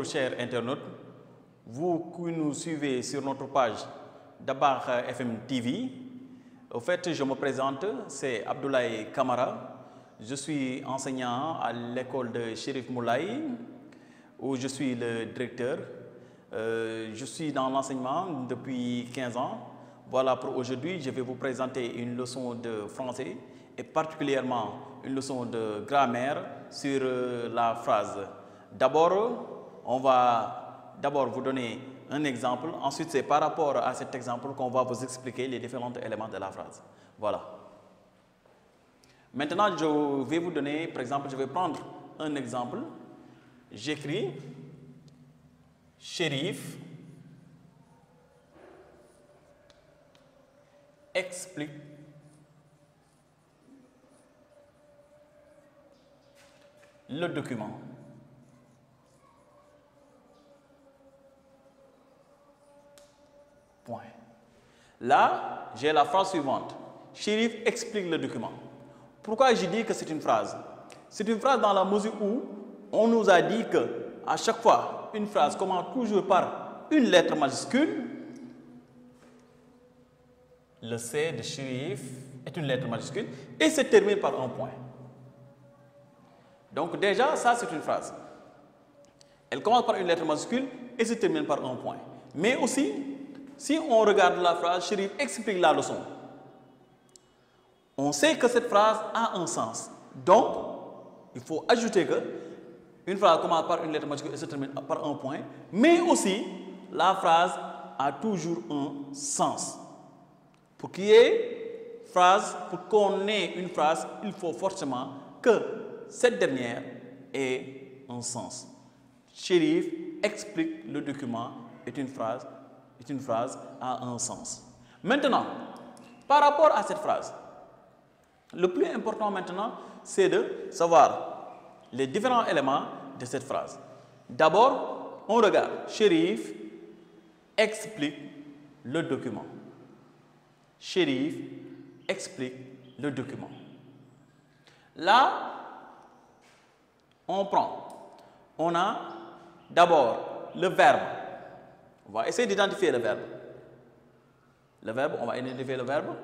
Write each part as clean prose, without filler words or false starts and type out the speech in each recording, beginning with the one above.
chers internautes, vous qui nous suivez sur notre page Dabakh FM TV. Au fait, je me présente, c'est Abdoulaye Kamara. Je suis enseignant à l'école de Chérif Moulay, où je suis le directeur. Je suis dans l'enseignement depuis 15 ans. Voilà, pour aujourd'hui, je vais vous présenter une leçon de français et particulièrement une leçon de grammaire sur la phrase. D'abord, on va vous donner un exemple. Ensuite, c'est par rapport à cet exemple qu'on va vous expliquer les différents éléments de la phrase. Voilà. Maintenant, je vais vous donner, par exemple, je vais prendre un exemple. J'écris Chérif explique le document. Point. Là, j'ai la phrase suivante. Chérif explique le document. Pourquoi je dis que c'est une phrase? C'est une phrase dans la mesure où on nous a dit que à chaque fois, une phrase commence toujours par une lettre majuscule. Le C de Chérif est une lettre majuscule et se termine par un point. Donc déjà, ça c'est une phrase. Elle commence par une lettre majuscule et se termine par un point. Mais aussi, si on regarde la phrase, Chérif explique la leçon. On sait que cette phrase a un sens. Donc, il faut ajouter que une phrase commence par une lettre majuscule et se termine par un point. Mais aussi, la phrase a toujours un sens. Pour qu'on ait une phrase, il faut forcément que cette dernière ait un sens. Chérif explique le document est une phrase à un sens. Maintenant, par rapport à cette phrase, le plus important maintenant, c'est de savoir les différents éléments de cette phrase. D'abord, on regarde. Chérif explique le document. Chérif explique le document. Là, on a d'abord le verbe. On va essayer d'identifier le verbe. On va identifier le verbe.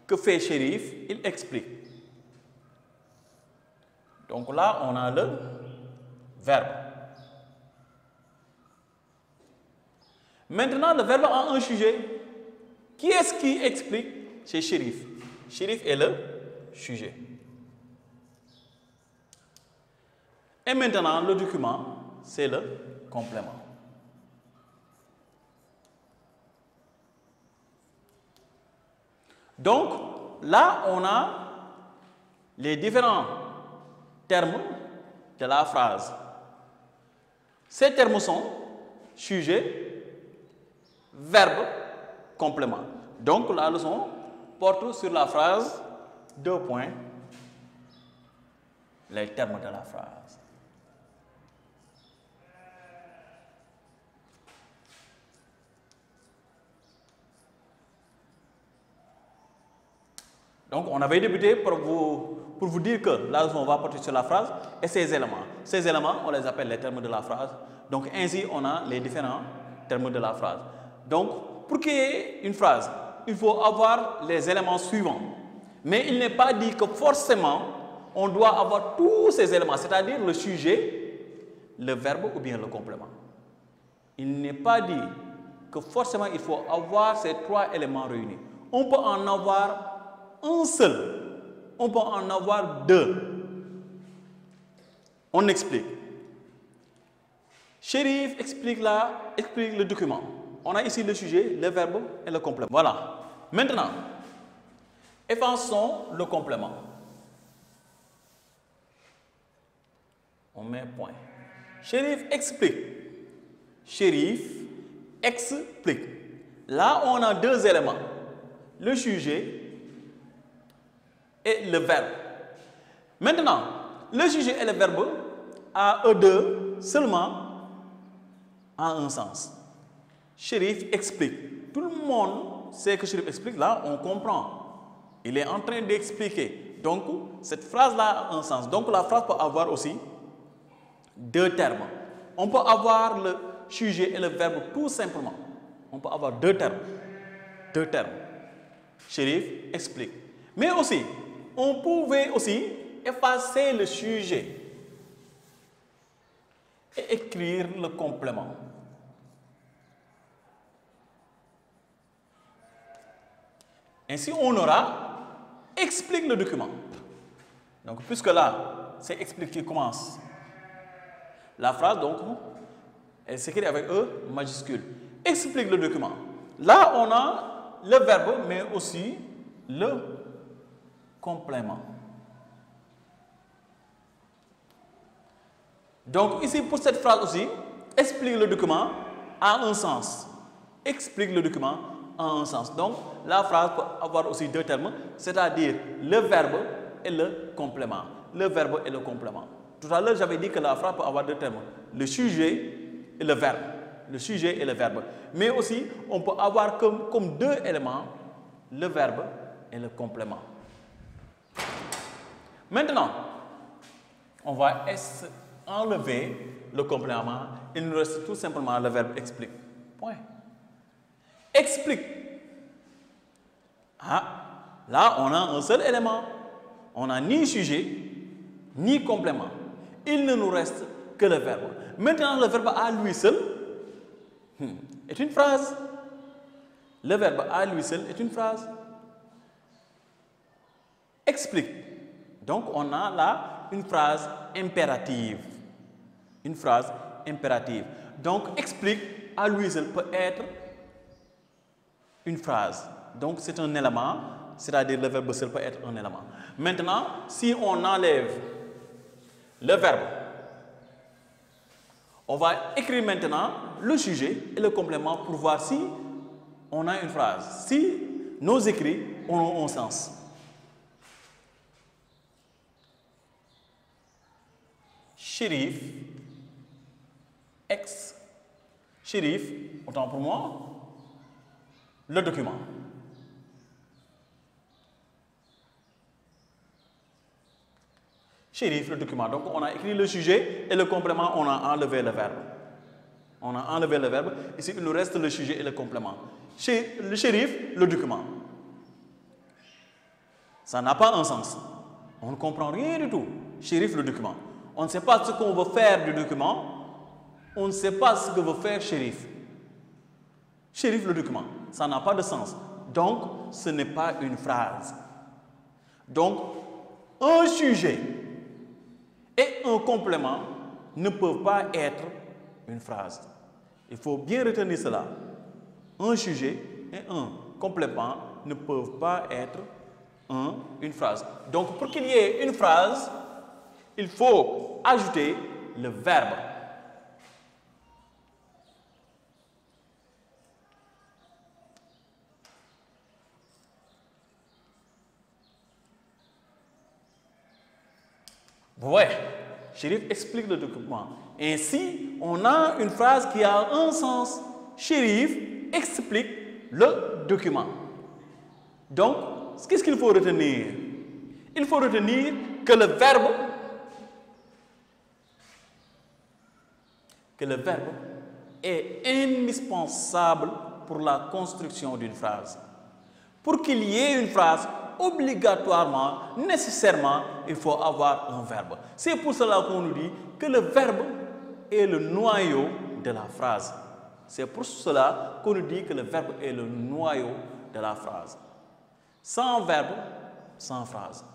Que fait Chérif? Il explique. Donc là, on a le verbe. Maintenant, le verbe a un sujet. Qui est-ce qui explique? C'est Chérif. Chérif est le sujet. Et maintenant, le document, c'est le complément. Donc, là, on a les différents termes de la phrase. Ces termes sont sujet, verbe, complément. Donc, la leçon porte sur la phrase, deux points, les termes de la phrase. Donc, on avait débuté pour vous dire que la leçon va porter sur la phrase et ses éléments. Ces éléments, on les appelle les termes de la phrase. Donc, ainsi, on a les différents termes de la phrase. Donc, pour qu'il y ait une phrase, il faut avoir les éléments suivants. Mais il n'est pas dit que forcément, on doit avoir tous ces éléments, c'est-à-dire le sujet, le verbe ou bien le complément. Il n'est pas dit que forcément, il faut avoir ces trois éléments réunis. On peut en avoir un seul, on peut en avoir deux. On explique. Chérif explique le document. On a ici le sujet, le verbe et le complément. Voilà. Maintenant, effaçons le complément. On met point. Chérif explique. Chérif explique. Là, on a deux éléments. Le sujet et le verbe. Maintenant, le sujet et le verbe, à eux deux, seulement, en un sens. Chérif explique. Tout le monde sait que Chérif explique. Là, on comprend. Il est en train d'expliquer. Donc, cette phrase-là a un sens. Donc, la phrase peut avoir aussi deux termes. On peut avoir le sujet et le verbe tout simplement. On peut avoir deux termes. Deux termes. Chérif explique. Mais aussi, on pouvait aussi effacer le sujet et écrire le complément. Ainsi, on aura explique le document. Donc, puisque là, c'est explique qui commence. La phrase, donc, elle s'écrit avec E majuscule. Explique le document. Là, on a le verbe, mais aussi le complément. Donc, ici, pour cette phrase aussi, explique le document a un sens. Explique le document a un sens. Donc, la phrase peut avoir aussi deux termes, c'est-à-dire le verbe et le complément. Le verbe et le complément. Tout à l'heure, j'avais dit que la phrase peut avoir deux termes, le sujet et le verbe. Le sujet et le verbe. Mais aussi, on peut avoir comme deux éléments le verbe et le complément. Maintenant, on va enlever le complément. Il nous reste tout simplement le verbe explique. Point. Explique. Ah, là, on a un seul élément. On n'a ni sujet, ni complément. Il ne nous reste que le verbe. Maintenant, le verbe à lui seul est une phrase. Le verbe à lui seul est une phrase. Explique. Donc, on a là une phrase impérative. Une phrase impérative. Donc, explique à lui seul peut être une phrase. Donc, c'est un élément, c'est-à-dire le verbe seul peut être un élément. Maintenant, si on enlève le verbe, on va écrire maintenant le sujet et le complément pour voir si on a une phrase, si nos écrits ont un sens. Chérif, Chérif, autant pour moi, le document. Chérif, le document. Donc, on a écrit le sujet et le complément, on a enlevé le verbe. On a enlevé le verbe. Ici, il nous reste le sujet et le complément. Le shérif, le document. Ça n'a pas un sens. On ne comprend rien du tout. Shérif, le document. On ne sait pas ce qu'on veut faire du document. On ne sait pas ce que veut faire shérif. Shérif, le document. Ça n'a pas de sens. Donc, ce n'est pas une phrase. Donc, un sujet et un complément ne peuvent pas être une phrase. Il faut bien retenir cela. Un sujet et un complément ne peuvent pas être une phrase. Donc, pour qu'il y ait une phrase, il faut ajouter le verbe. Vous voyez, Chérif explique le document. Ainsi, on a une phrase qui a un sens. Chérif explique le document. Donc, qu'est-ce qu'il faut retenir? Il faut retenir que le verbe est indispensable pour la construction d'une phrase. Pour qu'il y ait une phrase, obligatoirement, nécessairement, il faut avoir un verbe. C'est pour cela qu'on nous dit que le verbe est le noyau de la phrase. C'est pour cela qu'on nous dit que le verbe est le noyau de la phrase. Sans verbe, sans phrase.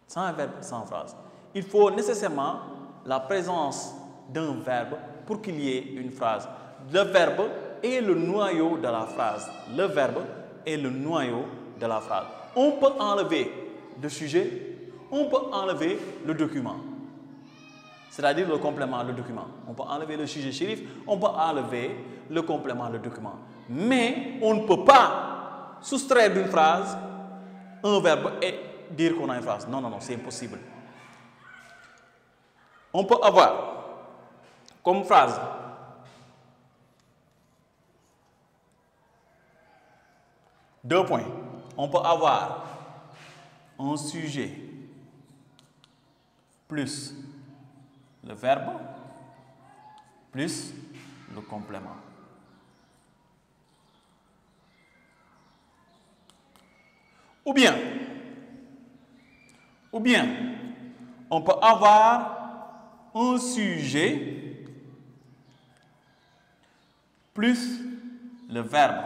Sans verbe, sans phrase. Il faut nécessairement la présence d'un verbe pour qu'il y ait une phrase. Le verbe est le noyau de la phrase. Le verbe est le noyau de la phrase. On peut enlever le sujet, on peut enlever le document. C'est-à-dire le complément, le document. On peut enlever le sujet shérif, on peut enlever le complément, le document. Mais on ne peut pas soustraire d'une phrase un verbe et dire qu'on a une phrase. Non, non, non, c'est impossible. On peut avoir comme phrase deux points. On peut avoir un sujet plus le verbe plus le complément. Ou bien, on peut avoir un sujet plus le verbe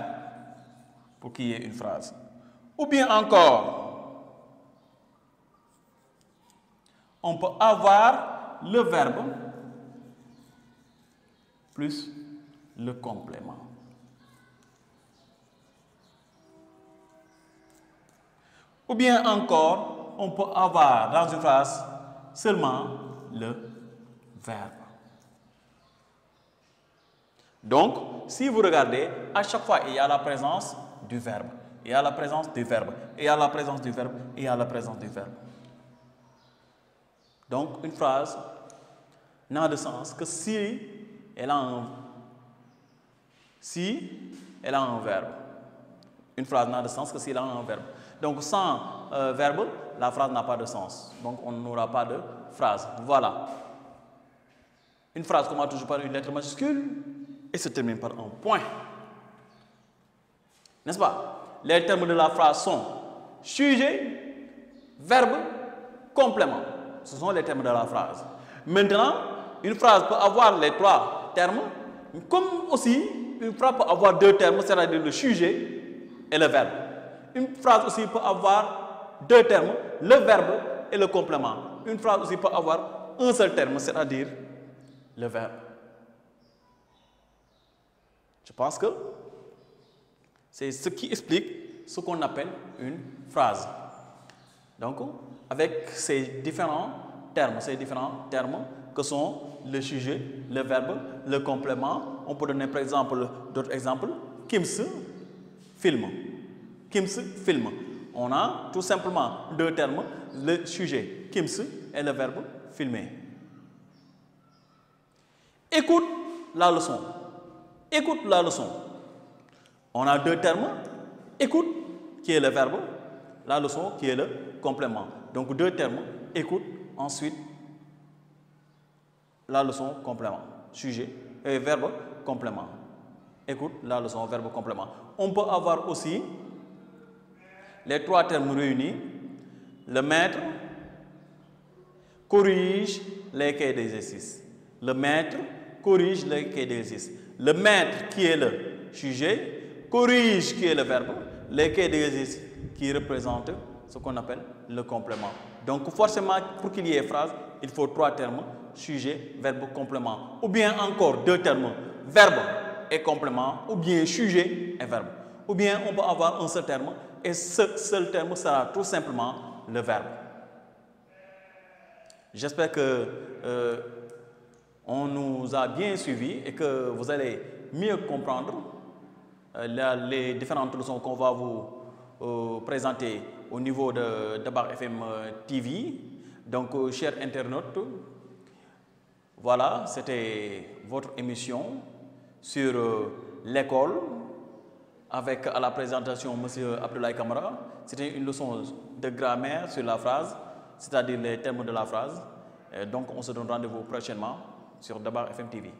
pour qu'il y ait une phrase. Ou bien encore, on peut avoir le verbe plus le complément. Ou bien encore, on peut avoir dans une phrase seulement le verbe. Donc, si vous regardez, à chaque fois, il y a la présence du verbe. Il y a la présence du verbe. Il y a la présence du verbe. Il y a la présence du verbe. Donc, une phrase n'a de sens que si elle a un verbe. Une phrase n'a de sens que si elle a un verbe. Donc, sans verbe, la phrase n'a pas de sens. Donc, on n'aura pas de phrase. Voilà. Une phrase commence toujours par une lettre majuscule et se termine par un point. N'est-ce pas? Les termes de la phrase sont sujet, verbe, complément. Ce sont les termes de la phrase. Maintenant, une phrase peut avoir les trois termes, comme aussi une phrase peut avoir deux termes, c'est-à-dire le sujet et le verbe. Une phrase aussi peut avoir deux termes, le verbe et le complément. Une phrase aussi peut avoir un seul terme, c'est-à-dire le verbe. Je pense que c'est ce qui explique ce qu'on appelle une phrase. Donc, avec ces différents termes que sont le sujet, le verbe, le complément, on peut donner par exemple d'autres exemples. Kims film. Kims film. On a tout simplement deux termes, le sujet Kims et le verbe filmer. Écoute la leçon. Écoute la leçon. On a deux termes. Écoute, qui est le verbe, la leçon, qui est le complément. Donc deux termes. Écoute, ensuite, la leçon, complément. Sujet et verbe, complément. Écoute, la leçon, verbe, complément. On peut avoir aussi les trois termes réunis. Le maître corrige les cahiers d'exercice. Le maître corrige les cahiers d'exercice. Le maître qui est le sujet, corrige qui est le verbe, les cahiers d'exercice qui représentent ce qu'on appelle le complément. Donc forcément, pour qu'il y ait phrase, il faut trois termes, sujet, verbe, complément. Ou bien encore deux termes, verbe et complément, ou bien sujet et verbe. Ou bien on peut avoir un seul terme, et ce seul terme sera tout simplement le verbe. J'espère que on nous a bien suivis et que vous allez mieux comprendre les différentes leçons qu'on va vous présenter au niveau de Dabar FM TV. Donc, chers internautes, voilà, c'était votre émission sur l'école avec à la présentation M. Abdoulaye Kamara. C'était une leçon de grammaire sur la phrase, c'est-à-dire les termes de la phrase. Donc, on se donne rendez-vous prochainement sur Dabar FM TV.